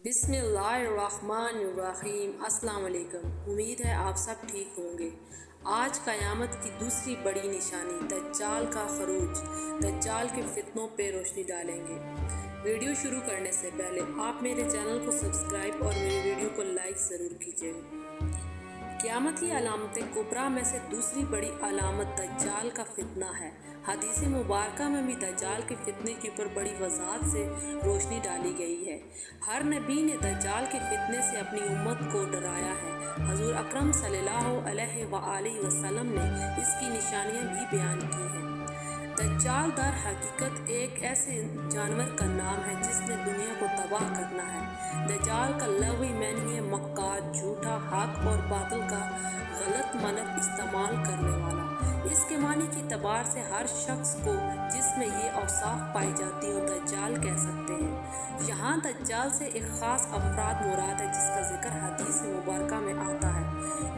بسم اللہ الرحمن الرحیم۔ السلام علیکم۔ امید ہے آپ سب ٹھیک ہوں گے۔ آج قیامت کی دوسری بڑی نشانی دجال کا خروج، دجال کے فتنوں پہ روشنی ڈالیں گے۔ ویڈیو شروع کرنے سے پہلے آپ میرے چینل کو سبسکرائب اور میری ویڈیو کو لائک ضرور کیجیے گا۔ قیامت کی علامت کبریٰ میں سے دوسری بڑی علامت دجال کا فتنہ ہے۔ حدیث مبارکہ میں بھی دجال کے فتنے کے اوپر بڑی وضاحت سے روشنی ڈالی گئی ہے۔ ہر نبی نے دجال کے فتنے سے اپنی امت کو ڈرایا ہے۔ حضور اکرم صلی اللہ علیہ وآلہ وسلم نے اس کی نشانیاں بھی بیان کی ہیں۔ دجال در حقیقت ایک ایسے جانور کا نام ہے جس نے دنیا کو تباہ کرنا ہے۔ دجال کا لغوی معنی ہے مکار، جھوٹا، حق اور باطل کا غلط منت استعمال کرنے والا۔ اس کے معنی کے اعتبار سے ہر شخص کو جس میں یہ اوصاف پائی جاتی ہوں دجال کہہ سکتے ہیں۔ یہاں دجال سے ایک خاص افراد مراد ہے جس کا ذکر حدیث مبارکہ میں آتا ہے۔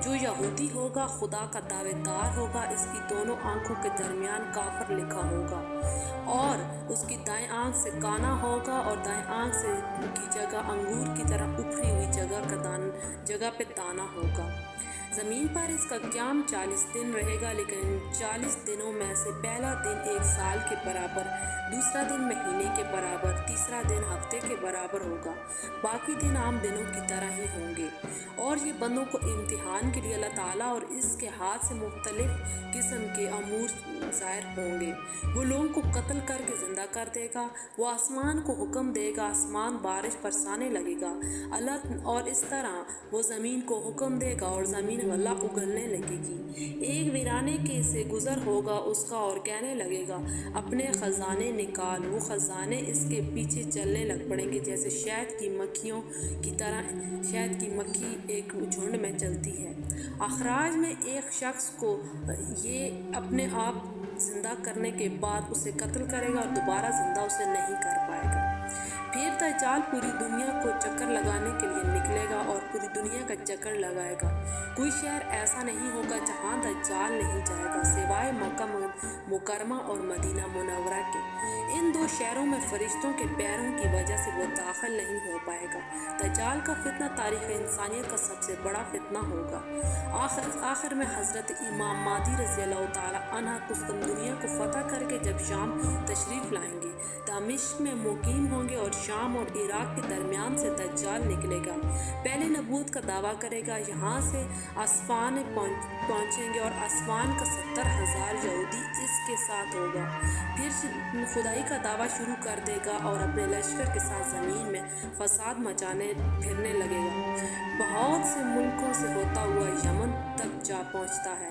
جو یہودی ہوگا، خدا کا دعوے دار ہوگا، اس کی دونوں آنکھوں کے درمیان کافر لکھا ہوگا اور اس کی دائیں آنکھ سے کانا ہوگا اور دائیں آنکھ سے کی جگہ انگور کی طرح اپھری ہوئی جگہ پہ دانا ہوگا۔ زمین پر اس کا قیام 40 دن رہے گا، لیکن 40 دنوں میں سے پہلا دن ایک سال کے برابر، دوسرا دن مہینے کے برابر، تیسرا دن ہفتے کے برابر ہوگا۔ باقی دن عام دنوں کی طرح ہی ہوں گے اور یہ بندوں کو امتحان کے لیے اللہ تعالیٰ اور اس کے ہاتھ سے مختلف قسم کے امور ظاہر ہوں گے۔ وہ لوگوں کو قتل کر کے زندہ کر دے گا، وہ آسمان کو حکم دے گا، آسمان بارش برسانے لگے گا اور اس طرح وہ زمین کو حکم دے گا اور زمین غلہ اگلنے لگے گی۔ ایک ویرانے کے سے گزر ہوگا اس کا اور کہنے لگے گا اپنے خزانے نکال۔ وہ خزانے اس کے پیچھے چلنے لگ پڑیں گے جیسے شہد کی مکھیوں کی طرح شہد کی مکھی ایک جھنڈ میں چلتی ہے۔ اخراج میں ایک شخص کو یہ اپنے آپ زندہ کرنے کے بعد اسے قتل کرے گا اور دوبارہ زندہ اسے نہیں کر پائے گا۔ پھر دجال پوری دنیا کو چکر لگانے کے لیے نکلے گا اور پوری دنیا کا چکر لگائے گا۔ کوئی شہر ایسا نہیں ہوگا جہاں دجال نہیں جائے گا سوائے مکہ مکرمہ اور مدینہ منورہ کے۔ ان دو شہروں میں فرشتوں کے پیروں کی وجہ سے وہ داخل نہیں ہو پائے گا۔ دجال کا فتنہ تاریخ انسانیت کا سب سے بڑا فتنہ ہوگا۔ آخر میں حضرت امام مہدی رضی اللہ تعالیٰ عنہ قسطنطنیہ کو فتح کر کے جب شام تشریف لائیں گے، دمشق میں مقیم ہوں گے اور شام اور عراق کے درمیان سے دجال نکلے گا۔ پہلے نبوت کا دعویٰ کرے گا، یہاں سے اسفان پہنچیں گے اور اسفان کا 70,000 یہودی اس کے ساتھ ہوگا۔ پھر خدائی کا دعویٰ شروع کر دے گا اور اپنے لشکر کے ساتھ زمین میں فساد مچانے پھرنے لگے گا۔ بہت سے ملکوں سے ہوتا ہوا یمن تک جا پہنچتا ہے۔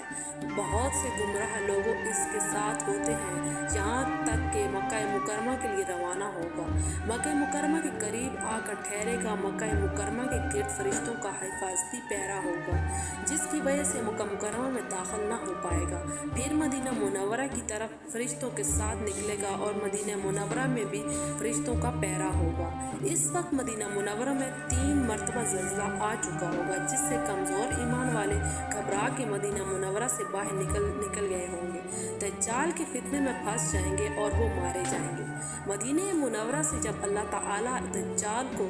بہت سے گمراہ لوگ اس کے ساتھ ہوتے ہیں یہاں تک کہ مکہ مکرمہ کے لیے روانہ ہوگا۔ مکہ مکرمہ کے قریب آ کر ٹھہرے گا۔ مکہ مکرمہ کے گرد فرشتوں کا حفاظتی پہرا ہوگا جس کی وجہ سے مکہ مکرمہ میں داخل نہ ہو پائے گا۔ پھر مدینہ منورہ کی طرف فرشتوں کے ساتھ نکلے گا اور مدینہ منورہ میں بھی فرشتوں کا پہرا ہوگا۔ اس وقت مدینہ منورہ میں 3 مرتبہ زلزلہ آ چکا ہوگا جس سے کمزور ایمان والے گھبرا کے مدینہ منورہ سے باہر نکل گئے ہوں گے، دجال کے فتنے میں پھنس جائیں گے اور وہ مارے جائیں گے۔ مدینہ منورہ سے جب اللہ تعالیٰ دجال کو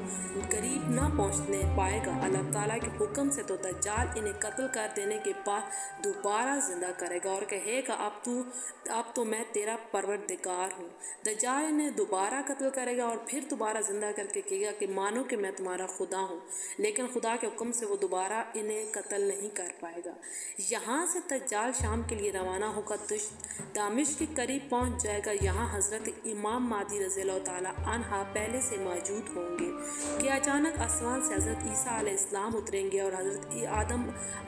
قریب نہ پہنچنے پائے گا اللہ تعالیٰ کے حکم سے، تو دجال انہیں قتل کر دینے کے بعد دوبارہ زندہ کرے گا اور کہے گا اب تو میں تیرا پروردگار ہوں۔ دجال انہیں دوبارہ قتل کرے گا اور پھر دوبارہ زندہ کر کے کہے گا کہ مانو کہ میں تمہارا خدا ہوں، لیکن خدا کے حکم سے وہ دوبارہ انہیں قتل نہیں کر پائے گا۔ یہاں سے دجال شام کے لیے روانہ ہوگا، دمشق کے قریب پہنچ جائے گا۔ یہاں حضرت امام مہدی رضی اللہ تعالیٰ عنہ پہلے سے موجود ہوں گے کہ اچانک آسمان سے حضرت عیسیٰ علیہ السلام اتریں گے اور حضرت آدم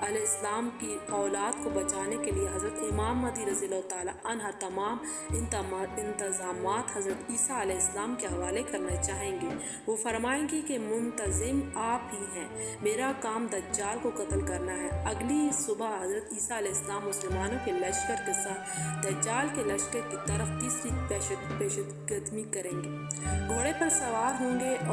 علیہ السلام کی اولاد کو بچانے کے لیے حضرت امام مہدی رضی اللہ تعالیٰ عنہ تمام انتظامات حضرت عیسیٰ علیہ السلام کے حوالے کرنا چاہیں گے۔ وہ فرمائیں گے کہ منتظم آپ ہی ہیں، میرا کام دجال کو قتل کرنا ہے۔ اگلی صبح حضرت عیسیٰ علیہ السلام مسلمانوں کے لشکر کے ساتھ دجال کے لشکر کی طرف تیسری پیش قدمی کریں گے۔ گھوڑے پر سوار ہوں گے